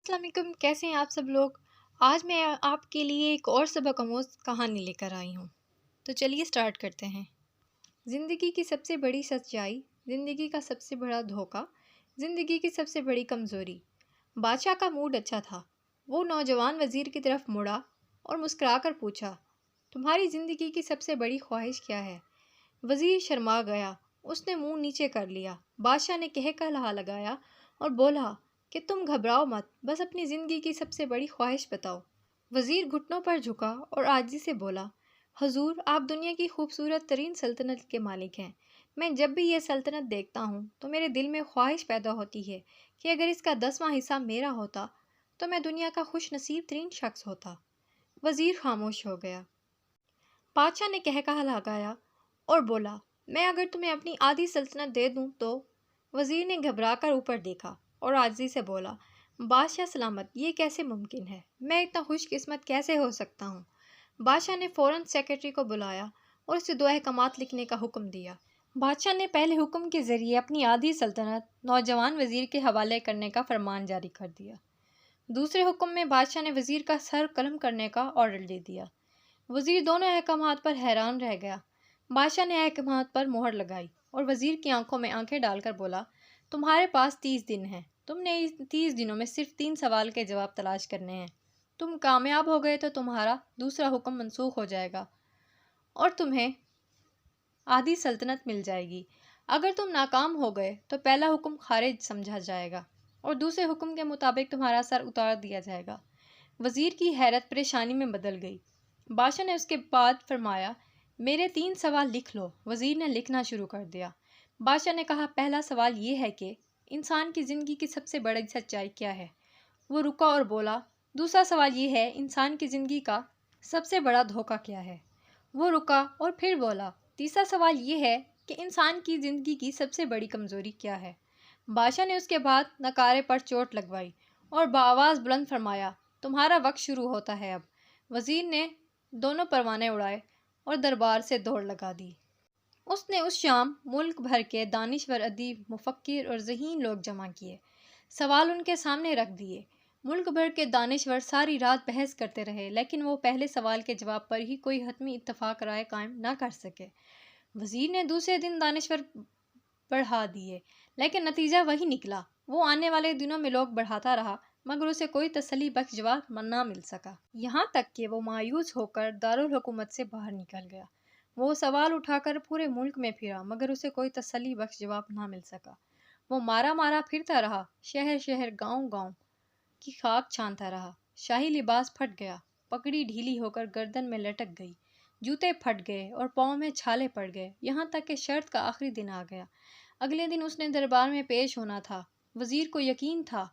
अस्सलाम वालेकुम, कैसे हैं आप सब लोग। आज मैं आपके लिए एक और सबक आमूज़ कहानी लेकर आई हूँ। तो चलिए स्टार्ट करते हैं। ज़िंदगी की सबसे बड़ी सच्चाई, ज़िंदगी का सबसे बड़ा धोखा, ज़िंदगी की सबसे बड़ी कमज़ोरी। बादशाह का मूड अच्छा था। वो नौजवान वज़ीर की तरफ मुड़ा और मुस्कुराकर पूछा, तुम्हारी ज़िंदगी की सबसे बड़ी ख्वाहिश क्या है। वज़ीर शर्मा गया। उसने मुंह नीचे कर लिया। बादशाह ने कहकहा लगाया और बोला कि तुम घबराओ मत, बस अपनी ज़िंदगी की सबसे बड़ी ख्वाहिश बताओ। वज़ीर घुटनों पर झुका और आजिज़ी से बोला, हजूर, आप दुनिया की खूबसूरत तरीन सल्तनत के मालिक हैं। मैं जब भी यह सल्तनत देखता हूँ तो मेरे दिल में ख्वाहिश पैदा होती है कि अगर इसका 10वां हिस्सा मेरा होता तो मैं दुनिया का खुश नसीब तरीन शख्स होता। वज़ीर खामोश हो गया। बादशाह ने कहकहा लगाया और बोला, मैं अगर तुम्हें अपनी आधी सल्तनत दे दूं तो। वज़ीर ने घबराकर ऊपर देखा और आजिज़ी से बोला, बादशाह सलामत, ये कैसे मुमकिन है। मैं इतना खुशकिस्मत कैसे हो सकता हूँ। बादशाह ने फ़ौरन सेक्रेटरी को बुलाया और उसे 2 अहकामात लिखने का हुक्म दिया। बादशाह ने पहले हुक्म के ज़रिए अपनी आधी सल्तनत नौजवान वज़ीर के हवाले करने का फरमान जारी कर दिया। दूसरे हुक्म में बादशाह ने वज़ीर का सर कलम करने का ऑर्डर दे दिया। वज़ीर दोनों अहकामात पर हैरान रह गया। बादशाह ने अहकामात पर मोहर लगाई और वज़ीर की आंखों में आंखें डालकर बोला, तुम्हारे पास 30 दिन हैं। तुमने इस 30 दिनों में सिर्फ 3 सवाल के जवाब तलाश करने हैं। तुम कामयाब हो गए तो तुम्हारा दूसरा हुक्म मनसूख हो जाएगा और तुम्हें आधी सल्तनत मिल जाएगी। अगर तुम नाकाम हो गए तो पहला हुक्म खारिज समझा जाएगा और दूसरे हुक्म के मुताबिक तुम्हारा सर उतार दिया जाएगा। वज़ीर की हैरत परेशानी में बदल गई। बादशाह ने उसके बाद फरमाया, मेरे 3 सवाल लिख लो। वज़ीर ने लिखना शुरू कर दिया। बादशाह ने कहा, पहला सवाल ये है कि इंसान की ज़िंदगी की सबसे बड़ी सच्चाई क्या है। वो रुका और बोला, दूसरा सवाल ये है, इंसान की ज़िंदगी का सबसे बड़ा धोखा क्या है। वो रुका और फिर बोला, तीसरा सवाल ये है कि इंसान की ज़िंदगी की सबसे बड़ी कमज़ोरी क्या है। बादशाह ने उसके बाद नकारे पर चोट लगवाई और बाआवाज़ बुलंद फरमाया, तुम्हारा वक्त शुरू होता है अब। वज़ीर ने दोनों परवाने उड़ाए और दरबार से दौड़ लगा दी। उसने उस शाम मुल्क भर के दानिश्वर, अदीब, मुफक्किर और ज़हीन लोग जमा किए। सवाल उनके सामने रख दिए। मुल्क भर के दानिश्वर सारी रात बहस करते रहे, लेकिन वो पहले सवाल के जवाब पर ही कोई हतमी इत्तफाक राय कायम ना कर सके। वज़ीर ने दूसरे दिन दानिश्वर बढ़ा दिए, लेकिन नतीजा वही निकला। वो आने वाले दिनों में लोग बढ़ाता रहा, मगर उसे कोई तसल्ली बख्श जवाब ना मिल सका। यहाँ तक कि वो मायूस होकर दारुल हुकूमत से बाहर निकल गया। वो सवाल उठाकर पूरे मुल्क में फिरा, मगर उसे कोई तसल्ली बख्श जवाब ना मिल सका। वो मारा मारा फिरता रहा, शहर शहर, गांव गांव की खाक छानता रहा। शाही लिबास फट गया, पगड़ी ढीली होकर गर्दन में लटक गई, जूते फट गए और पाँव में छाले पड़ गए। यहाँ तक कि शर्त का आखिरी दिन आ गया। अगले दिन उसने दरबार में पेश होना था। वज़ीर को यकीन था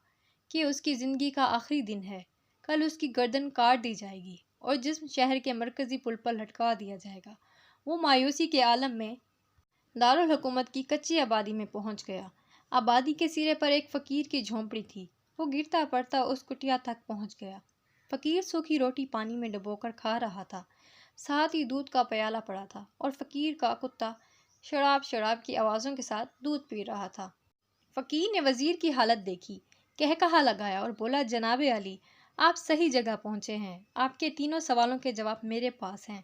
कि उसकी ज़िंदगी का आखिरी दिन है। कल उसकी गर्दन काट दी जाएगी और जिस्म शहर के मरकज़ी पुल पर लटका दिया जाएगा। वो मायूसी के आलम में दारुल हुकूमत की कच्ची आबादी में पहुंच गया। आबादी के सिरे पर एक फ़कीर की झोंपड़ी थी। वो गिरता पड़ता उस कुटिया तक पहुंच गया। फ़कीर सूखी रोटी पानी में डुबोकर खा रहा था, साथ ही दूध का प्याला पड़ा था और फ़कीर का कुत्ता शराब शराब की आवाज़ों के साथ दूध पी रहा था। फ़कीर ने वज़ीर की हालत देखी, कहकहा लगाया और बोला, जनाबे अली, आप सही जगह पहुँचे हैं। आपके तीनों सवालों के जवाब मेरे पास हैं।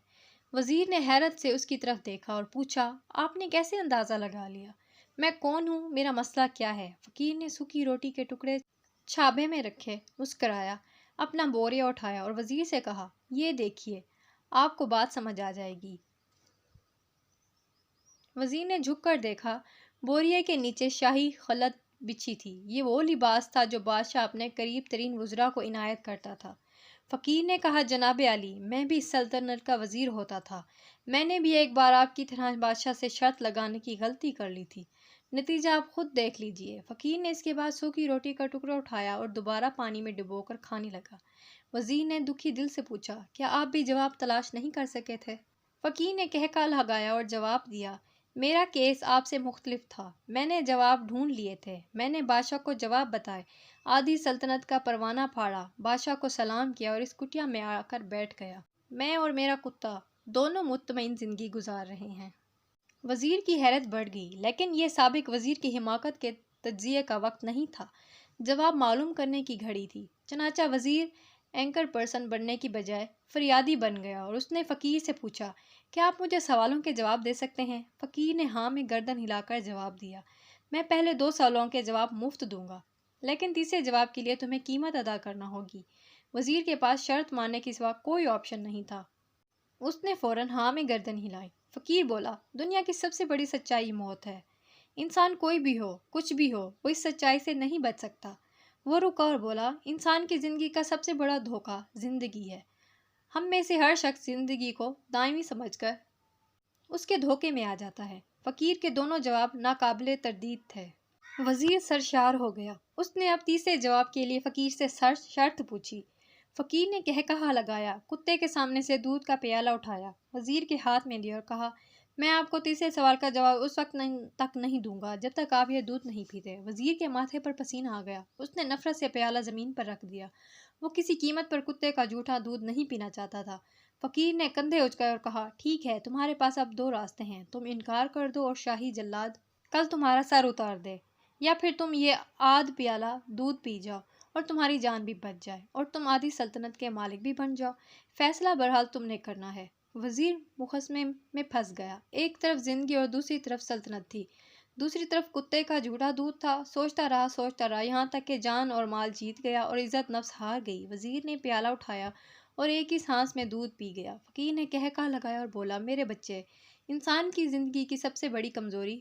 वज़ीर ने हैरत से उसकी तरफ देखा और पूछा, आपने कैसे अंदाज़ा लगा लिया। मैं कौन हूँ, मेरा मसला क्या है। फ़कीर ने सूखी रोटी के टुकड़े छाबे में रखे, मुस्कराया, अपना बोरिया उठाया और वज़ीर से कहा, ये देखिए, आपको बात समझ आ जाएगी। वज़ीर ने झुककर देखा। बोरिये के नीचे शाही खलत बिछी थी। ये वो लिबास था जो बादशाह अपने करीब तरीन वज़रा को इनायत करता था। फ़कीर ने कहा, जनाबे अली, मैं भी इस सल्तनत का वज़ीर होता था। मैंने भी एक बार आपकी तरह बादशाह से शर्त लगाने की गलती कर ली थी। नतीजा आप खुद देख लीजिए। फ़कीर ने इसके बाद सूखी रोटी का टुकड़ा उठाया और दोबारा पानी में डुबोकर खाने लगा। वज़ीर ने दुखी दिल से पूछा, क्या आप भी जवाब तलाश नहीं कर सके थे। फ़कीर ने कहका लगाया और जवाब दिया, मेरा केस आपसे मुख्तलिफ था। मैंने जवाब ढूंढ लिए थे। मैंने बादशाह को जवाब बताए, आधी सल्तनत का परवाना फाड़ा, बादशाह को सलाम किया और इस कुटिया में आकर बैठ गया। मैं और मेरा कुत्ता दोनों मुतमईन ज़िंदगी गुजार रहे हैं। वज़ीर की हैरत बढ़ गई, लेकिन यह साबिक वज़ीर की हिमाकत के तज्ज़िये का वक्त नहीं था। जवाब मालूम करने की घड़ी थी। چنانچہ وزیر اینکر پرسن بننے کی بجائے فریادی بن گیا اور اس نے فقیر سے پوچھا، کیا آپ مجھے سوالوں کے جواب دے سکتے ہیں؟ فقیر نے ہاں میں گردن ہلا کر جواب دیا، میں پہلے 2 سوالوں کے جواب مفت دوں گا، لیکن تیسرے جواب کے لیے تمہیں قیمت ادا کرنا ہوگی۔ وزیر کے پاس شرط ماننے کے سوا کوئی آپشن نہیں تھا۔ اس نے فوراً ہاں میں گردن ہلائی۔ فقیر بولا، دنیا کی سب سے بڑی سچائی موت ہے۔ انسان کوئی بھی ہو، کچھ بھی ہو، وہ اس سچائی سے نہیں بچ سکتا۔ وہ رکا اور بولا، انسان کی زندگی کا سب سے بڑا دھوکہ زندگی ہے۔ ہم میں سے ہر شخص زندگی کو دائمی سمجھ کر اس کے دھوکے میں آ جاتا ہے۔ فقیر کے دونوں جواب ناقابل تردید تھے۔ وزیر سرشار ہو گیا۔ اس نے اب تیسرے جواب کے لیے فقیر سے شرط پوچھی۔ فقیر نے قہقہا لگایا، کتے کے سامنے سے دودھ کا پیالہ اٹھایا، وزیر کے ہاتھ میں دیا اور کہا، میں آپ کو تیسرے سوال کا جواب اس وقت تک نہیں دوں گا جب تک آپ یہ دودھ نہیں پیتے۔ وزیر کے ماتھے پر پسینہ آ گیا۔ اس نے نفرت سے پیالہ زمین پر رکھ دیا۔ وہ کسی قیمت پر کتے کا جھوٹا دودھ نہیں پینا چاہتا تھا۔ فقیر نے کندھے اچکائے اور کہا، ٹھیک ہے، تمہارے پاس اب 2 راستے ہیں، تم انکار کر دو اور شاہی جلاد کل تمہارا سر اتار دے، یا پھر تم یہ آدھ پیالہ دودھ پی جاؤ اور تمہاری جان بھی بچ جائے اور تم آدھی سلطنت کے مالک بھی بن جاؤ۔ فیصلہ بہرحال تم نے کرنا ہے۔ وزیر مخاصمے میں پھنس گیا۔ ایک طرف زندگی اور دوسری طرف سلطنت تھی، دوسری طرف کتے کا جھوٹا دودھ تھا۔ سوچتا رہا یہاں تک کہ جان اور مال جیت گیا اور عزت نفس ہار گئی۔ وزیر نے پیالہ اٹھایا اور ایک ہی سانس میں دودھ پی گیا۔ فقیر نے قہقہا لگایا اور بولا، میرے بچے، انسان کی زندگی کی سب سے بڑی کمزوری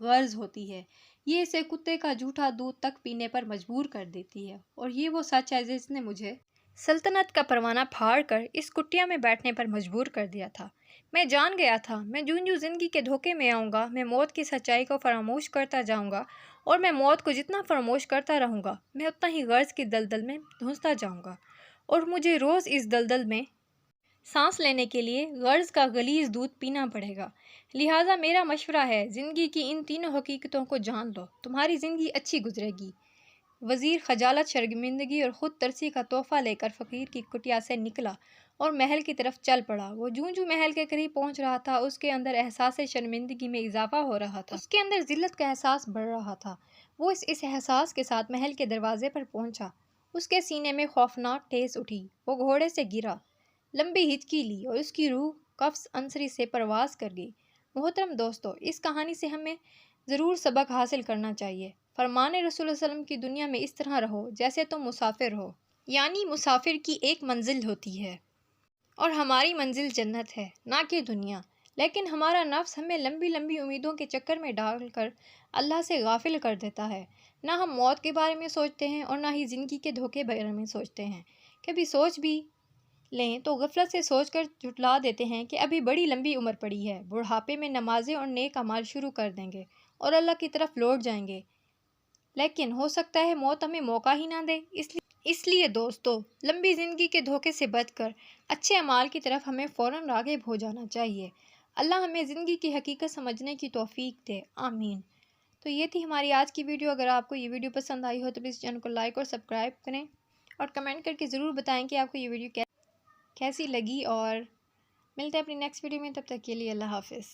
غرض ہوتی ہے۔ یہ اسے کتے کا جھوٹا دودھ تک پینے پر مجبور کر دیتی ہے، اور یہ وہ سچ ہے جس نے مجھے سلطنت کا پروانہ پھاڑ کر اس کٹیا میں بیٹھنے پر مجبور کر دیا تھا۔ میں جان گیا تھا، میں جوں زندگی کے دھوکے میں آؤں گا، میں موت کی سچائی کو فراموش کرتا جاؤں گا، اور میں موت کو جتنا فراموش کرتا رہوں گا، میں اتنا ہی غرض کی دلدل میں دھنستا جاؤں گا، اور مجھے روز اس دلدل میں سانس لینے کے لیے غرض کا غلیظ دودھ پینا پڑے گا۔ لہٰذا میرا مشورہ ہے، زندگی کی ان تینوں حقیقتوں کو جان لو، تمہاری زندگی اچھی گزرے گی۔ وزیر خجالت، شرمندگی اور خود ترسی کا تحفہ لے کر فقیر کی کٹیا سے نکلا اور محل کی طرف چل پڑا۔ وہ جوں محل کے قریب پہنچ رہا تھا، اس کے اندر احساس شرمندگی میں اضافہ ہو رہا تھا، اس کے اندر ذلت کا احساس بڑھ رہا تھا۔ وہ اس احساس کے ساتھ محل کے دروازے پر پہنچا۔ اس کے سینے میں خوفناک ٹھیس اٹھی، وہ گھوڑے سے گرا، لمبی ہچکی لی اور اس کی روح قفس عنصری سے پرواز کر گئی۔ محترم دوستو، اس کہانی سے ہمیں ضرور سبق حاصل کرنا چاہیے۔ فرمان رسول صلی اللہ علیہ وسلم کی دنیا میں اس طرح رہو جیسے تم مسافر ہو، یعنی مسافر کی ایک منزل ہوتی ہے اور ہماری منزل جنت ہے، نہ کہ دنیا۔ لیکن ہمارا نفس ہمیں لمبی لمبی امیدوں کے چکر میں ڈال کر اللہ سے غافل کر دیتا ہے۔ نہ ہم موت کے بارے میں سوچتے ہیں اور نہ ہی زندگی کے دھوکے بارے میں سوچتے ہیں۔ کبھی سوچ بھی لیں تو غفلت سے سوچ کر جھٹلا دیتے ہیں کہ ابھی بڑی لمبی عمر پڑی ہے، بڑھاپے میں نمازیں اور نیک اعمال شروع کر دیں گے اور اللہ کی طرف لوٹ جائیں گے، لیکن ہو سکتا ہے موت ہمیں موقع ہی نہ دے۔ اس لیے دوستو، لمبی زندگی کے دھوکے سے بچ کر اچھے اعمال کی طرف ہمیں فوراً راغب ہو جانا چاہیے۔ اللہ ہمیں زندگی کی حقیقت سمجھنے کی توفیق دے، آمین۔ تو یہ تھی ہماری آج کی ویڈیو۔ اگر آپ کو یہ ویڈیو پسند آئی ہو تو پلیز چینل کو لائک اور سبسکرائب کریں، اور کمنٹ کر کے ضرور بتائیں کہ آپ کو یہ ویڈیو کیسی لگی، اور ملتے ہیں اپنی نیکسٹ ویڈیو میں۔ تب تک کے لیے اللہ حافظ۔